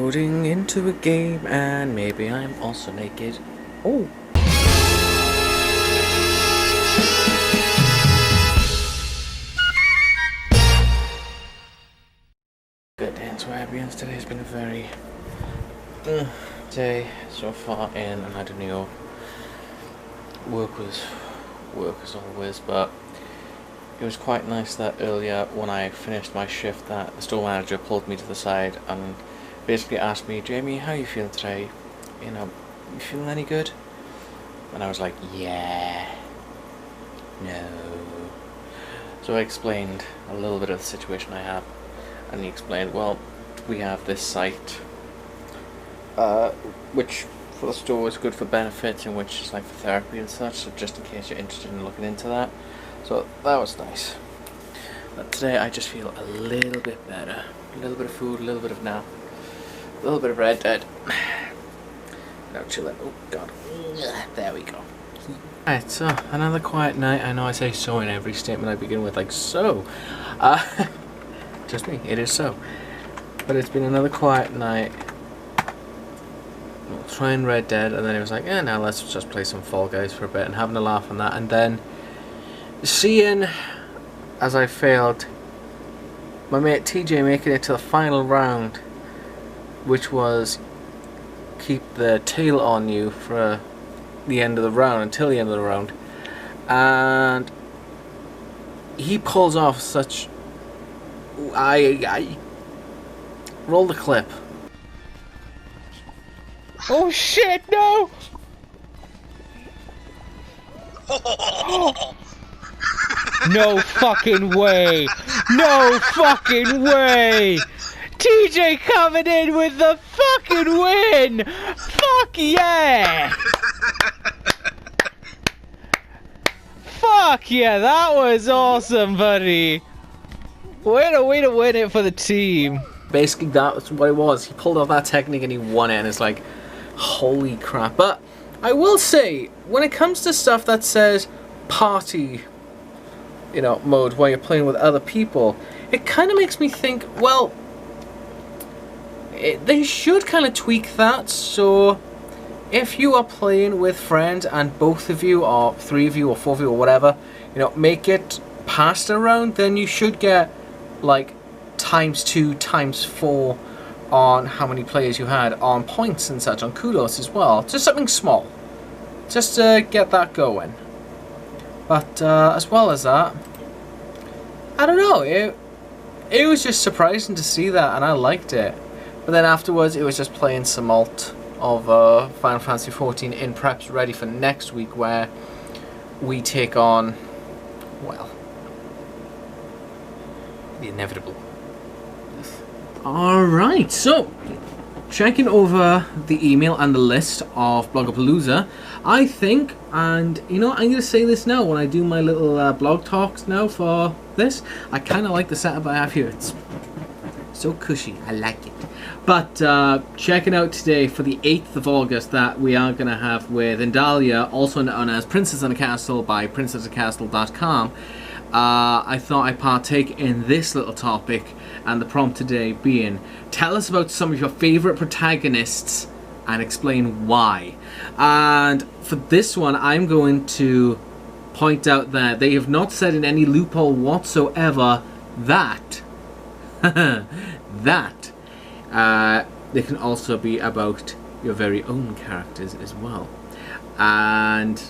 Loading into a game, and maybe I'm also naked. Oh! Good dance Wabians. Today has been a very day so far in, and I don't know. Work was work as always, but it was quite nice that earlier when I finished my shift that the store manager pulled me to the side and basically asked me, Jamie, how are you feeling today? You know, you feeling any good? And I was like, yeah, no. So I explained a little bit of the situation I have, and he explained, well, we have this site, which for the store is good for benefits and which is like for therapy and such, so just in case you're interested in looking into that. So that was nice. But today I just feel a little bit better. A little bit of food, a little bit of nap, a little bit of Red Dead. Now chilling. Oh god. There we go. Right, so another quiet night. I know I say so in every statement I begin with, like so. Just me, it is so. But it's been another quiet night. We'll try and Red Dead, and then he was like, yeah, now let's just play some Fall Guys for a bit, and having a laugh on that, and then seeing, as I failed, my mate TJ making it to the final round, which was keep the tail on you for the end of the round, until the end of the round, and he pulls off such... I roll the clip. Oh shit, no! No fucking way! No fucking way! TJ coming in with the fucking win! Fuck yeah! Fuck yeah, that was awesome, buddy! Way to win it for the team. Basically, that's what it was. He pulled off that technique and he won it, and it's like, holy crap. But I will say, when it comes to stuff that says party, you know, mode where you're playing with other people, it kind of makes me think, well, they should kind of tweak that. So if you are playing with friends and both of you, or three of you, or four of you, or whatever, you know, make it past a round, then you should get like ×2, ×4 on how many players you had, on points and such, on kudos as well. Just something small, just to get that going. But as well as that, I don't know, it was just surprising to see that, and I liked it. But then afterwards it was just playing some malt of Final Fantasy XIV in preps ready for next week, where we take on, well, the inevitable. Alright, so checking over the email and the list of Blogapalooza, I think, and you know, I'm going to say this now when I do my little blog talks now for this, I kind of like the setup I have here. It's so cushy, I like it. But checking out today for the 8th of August that we are going to have with Indalia, also known as Princess in a Castle by princessacastle.com. I thought I'd partake in this little topic, and the prompt today being, tell us about some of your favourite protagonists and explain why. And for this one, I'm going to point out that they have not said in any loophole whatsoever that they can also be about your very own characters as well. And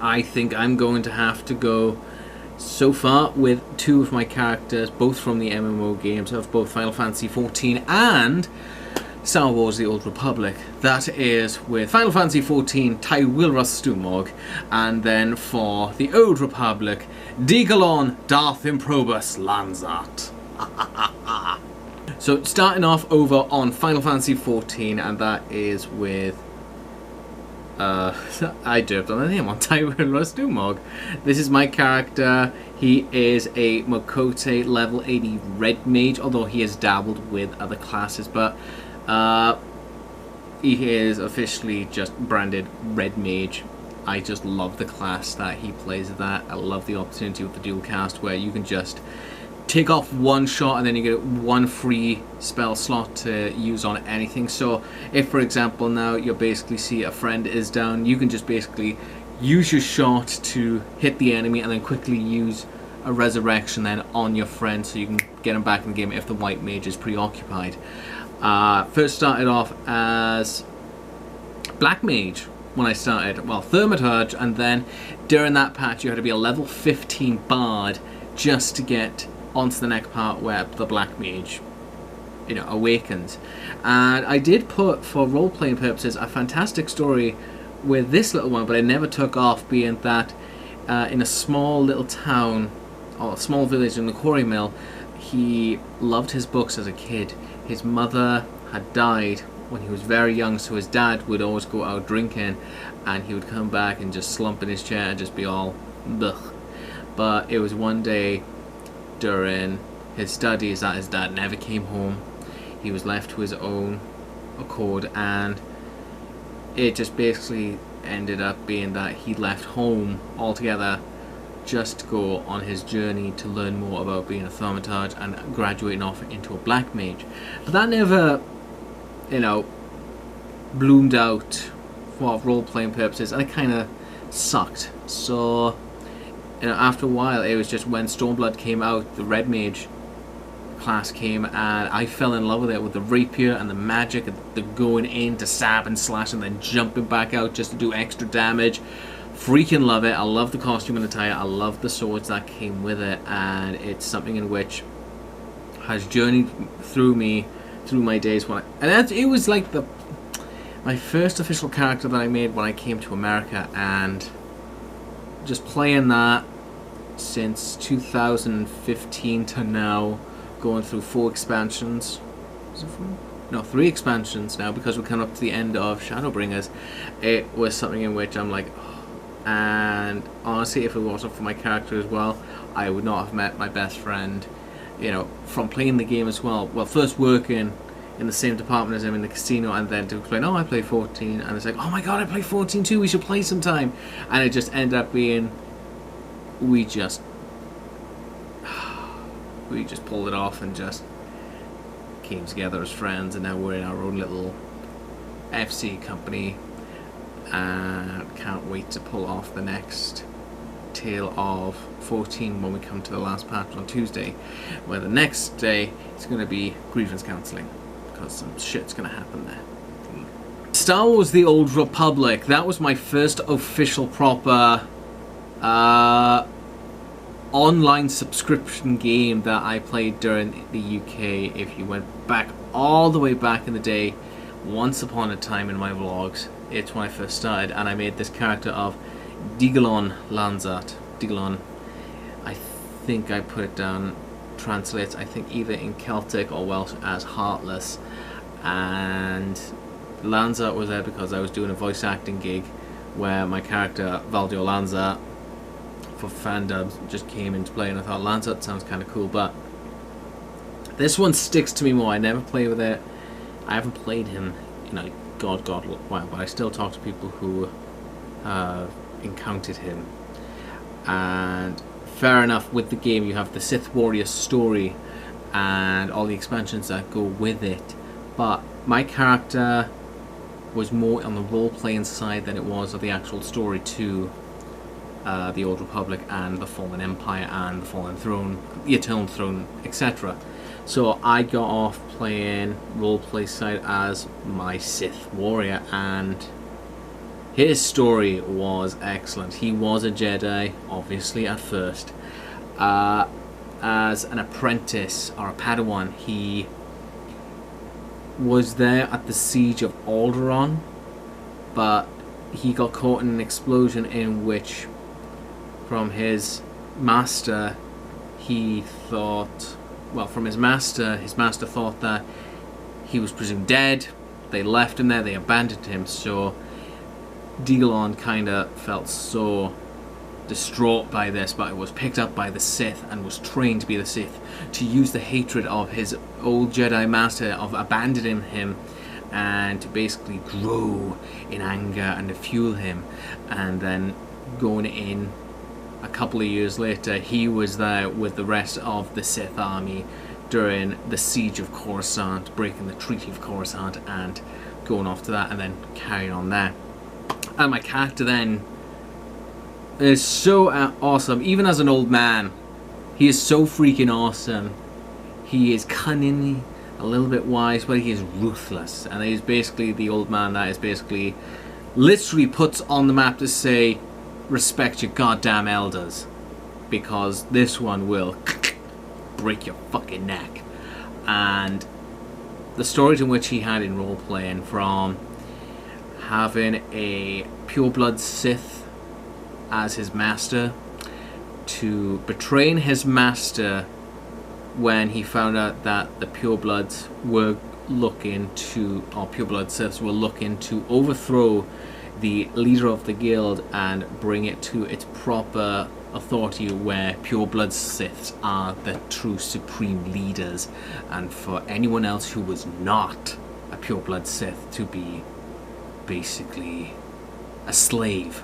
I think I'm going to have to go so far with two of my characters, both from the MMO games of both Final Fantasy XIV and Star Wars The Old Republic. That is with Final Fantasy XIV, Tywilra Stumog, and then for the Old Republic, Digalon Darth Improbus Lanzart. So starting off over on Final Fantasy XIV, and that is with I derped on the name on Tywilra Stumog. This is my character. He is a Makote level 80 red mage, although he has dabbled with other classes, but he is officially just branded red mage. I just love the class that he plays that. I love the opportunity with the dual cast where you can just take off one shot and then you get one free spell slot to use on anything. So if, for example, now you basically see a friend is down, you can just basically use your shot to hit the enemy and then quickly use a resurrection then on your friend so you can get him back in the game if the white mage is preoccupied. First started off as black mage when I started, well, Thaumaturge, and then during that patch you had to be a level 15 bard just to get onto the next part where the black mage, you know, awakens. And I did put, for role-playing purposes, a fantastic story with this little one, but it never took off, being that in a small little town, or a small village in the quarry mill, he loved his books as a kid. His mother had died when he was very young, so his dad would always go out drinking, and he would come back and just slump in his chair and just be all blech. But it was one day during his studies that his dad never came home. He was left to his own accord, and it just basically ended up being that he left home altogether just to go on his journey to learn more about being a Thaumaturge and graduating off into a black mage. But that never, you know, bloomed out for role-playing purposes, and it kind of sucked. So, you know, after a while, it was just when Stormblood came out, the red mage class came, and I fell in love with it, with the rapier and the magic, and the going in to stab and slash and then jumping back out just to do extra damage. Freaking love it. I love the costume and attire. I love the swords that came with it, and it's something in which has journeyed through me through my days when it was like my first official character that I made when I came to America, and just playing that since 2015 to now, going through 4 expansions. Is it 4? No, 3 expansions now, because we're coming up to the end of Shadowbringers. It was something in which I'm like, oh. And honestly, if it wasn't for my character as well, I would not have met my best friend, you know, from playing the game as well. Well, first working in the same department as him in the casino, and then to explain, oh, I play 14, and it's like, oh my god, I play 14 too, we should play sometime. And it just ended up being, we just pulled it off and just came together as friends, and now we're in our own little FC company, and can't wait to pull off the next tale of 14 when we come to the last patch on Tuesday, where the next day it's going to be grievance counselling, because some shit's going to happen there. Star Wars The Old Republic, that was my first official proper online subscription game that I played during the UK. If you went back all the way back in the day, once upon a time in my vlogs, it's when I first started, and I made this character of Digalon Lanzat. Digalon, I think I put it down, translates, I think, either in Celtic or Welsh as Heartless, and Lanzat was there because I was doing a voice acting gig where my character Valdio Lanzat for fandom just came into play, and I thought Lanzat sounds kind of cool, but this one sticks to me more. I never play with it. I haven't played him in a god while, but I still talk to people who have encountered him. And fair enough, with the game you have the Sith Warrior story and all the expansions that go with it, but my character was more on the role-playing side than it was of the actual story to the Old Republic and the Fallen Empire and the Fallen Throne, the Eternal Throne, etc. So I got off playing roleplay side as my Sith Warrior, and his story was excellent. He was a Jedi, obviously, at first. As an apprentice or a Padawan, he was there at the siege of Alderaan, but he got caught in an explosion in which, from his master, he thought, well, from his master thought that he was presumed dead. They left him there, they abandoned him, so Digalon kind of felt so distraught by this, but was picked up by the Sith and was trained to be the Sith, to use the hatred of his old Jedi master of abandoning him, and to basically grow in anger and to fuel him, and then going in a couple of years later, he was there with the rest of the Sith army during the siege of Coruscant, breaking the Treaty of Coruscant and going off to that and then carrying on there. And my character then is so awesome. Even as an old man, he is so freaking awesome. He is cunning, a little bit wise, but he is ruthless. And he's basically the old man that is basically literally puts on the map to say, respect your goddamn elders, because this one will break your fucking neck. And the stories in which he had in role playing, from having a pureblood Sith as his master, to betraying his master when he found out that the purebloods were looking to, or pureblood Siths were looking to overthrow the leader of the guild and bring it to its proper authority, where pureblood Siths are the true supreme leaders, and for anyone else who was not a pureblood Sith to be basically a slave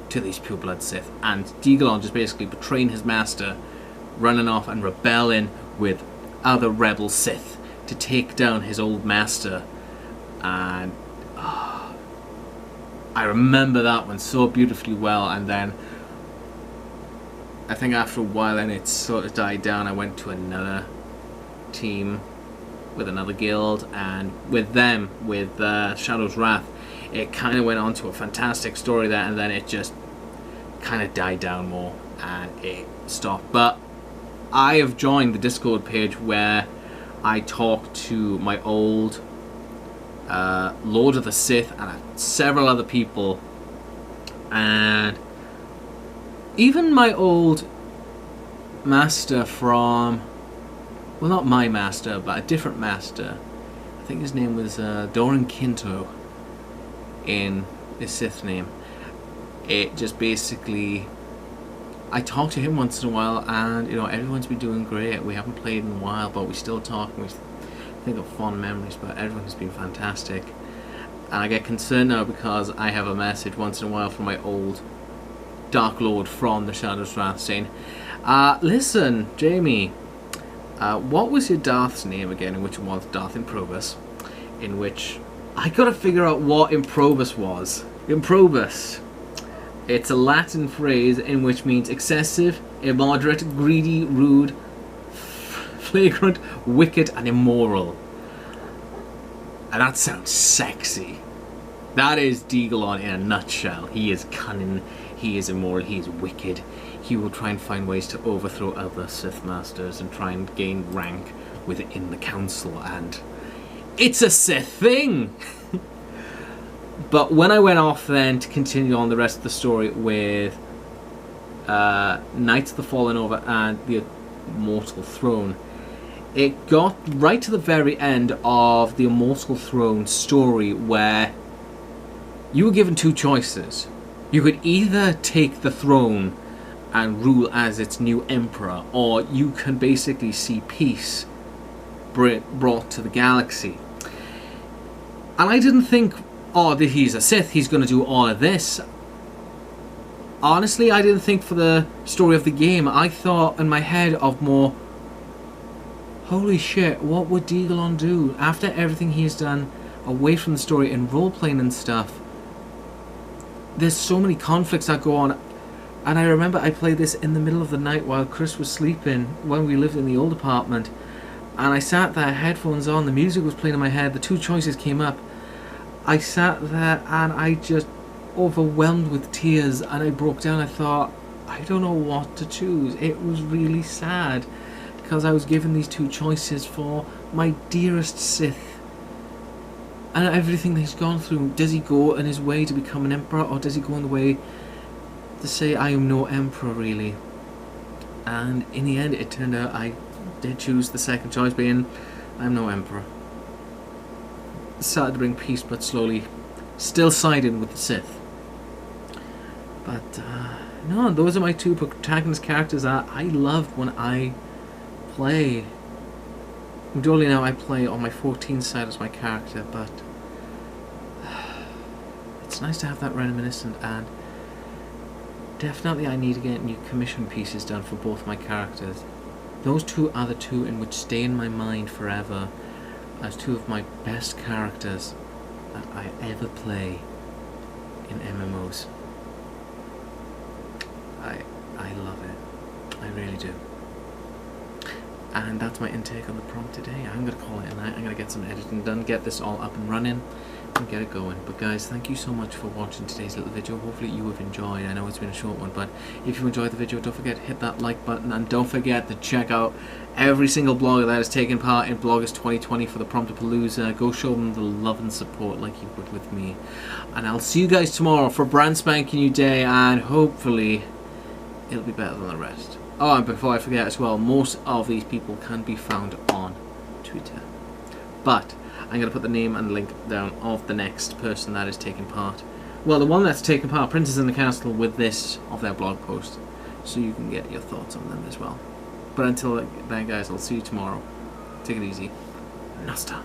to these pureblood Sith. And Digalon just basically betraying his master, running off and rebelling with other rebel Sith to take down his old master. And I remember that one so beautifully well. And then I think after a while, then it sort of died down. I went to another team with another guild, and with them, with Shadow's Wrath, it kind of went on to a fantastic story there, and then it just kind of died down more and it stopped. But I have joined the Discord page where I talk to my old Lord of the Sith and several other people, and even my old master from, well, not my master, but a different master. I think his name was Doran Kinto in his Sith name. It just basically, I talk to him once in a while, and you know, everyone's been doing great. We haven't played in a while, but we still talk, and we think of fond memories, but everyone has been fantastic. And I get concerned now because I have a message once in a while from my old Dark Lord from the Shadow's Wrath saying, listen, Jamie, what was your Darth's name again? In which was Darth Improbus, in which I gotta figure out what Improbus was. Improbus. It's a Latin phrase in which means excessive, immoderate, greedy, rude, flagrant, wicked, and immoral. And that sounds sexy. That is Digalon in a nutshell. He is cunning, he is immoral, he is wicked. He will try and find ways to overthrow other Sith Masters and try and gain rank within the Council, and it's a Sith thing! But when I went off then to continue on the rest of the story with Knights of the Fallen Order and the Immortal Throne, it got right to the very end of the Immortal Throne story where you were given two choices. You could either take the throne and rule as its new emperor, or you can basically see peace brought to the galaxy. And I didn't think, oh, he's a Sith, he's going to do all of this. Honestly, I didn't think for the story of the game. I thought in my head of more, holy shit, what would Digalon do after everything he's done away from the story and role-playing and stuff? There's so many conflicts that go on. And I remember I played this in the middle of the night while Chris was sleeping when we lived in the old apartment. And I sat there, headphones on, the music was playing in my head, the two choices came up. I sat there and I just overwhelmed with tears, and I broke down. I thought, I don't know what to choose. It was really sad because I was given these two choices for my dearest Sith and everything that he's gone through. Does he go in his way to become an emperor, or does he go in the way to say, I am no emperor really? And in the end it turned out I did choose the second choice, being I'm no emperor. Started to bring peace, but slowly still siding with the Sith. But no, those are my two protagonist characters that I loved when I play. Only now I play on my 14 side as my character, but it's nice to have that reminiscent. And Definitely I need to get new commission pieces done for both my characters. Those two are the two in which stay in my mind forever as two of my best characters that I ever play in MMOs. I love it. I really do. And that's my intake on the prompt today. I'm going to call it a night. I'm going to get some editing done, get this all up and running, and get it going. But guys, thank you so much for watching today's little video. Hopefully you have enjoyed. I know it's been a short one, but if you enjoyed the video, don't forget to hit that like button, and don't forget to check out every single blogger that has taken part in Bloggers 2020 for the Promptapalooza. Go show them the love and support like you would with me. And I'll see you guys tomorrow for a brand spanking new day, and hopefully it'll be better than the rest. Oh, and before I forget as well, most of these people can be found on Twitter. But I'm going to put the name and link down of the next person that is taking part. Well, the one that's taking part, Princess in the Castle, with this of their blog post. So you can get your thoughts on them as well. But until then, guys, I'll see you tomorrow. Take it easy. Nasta.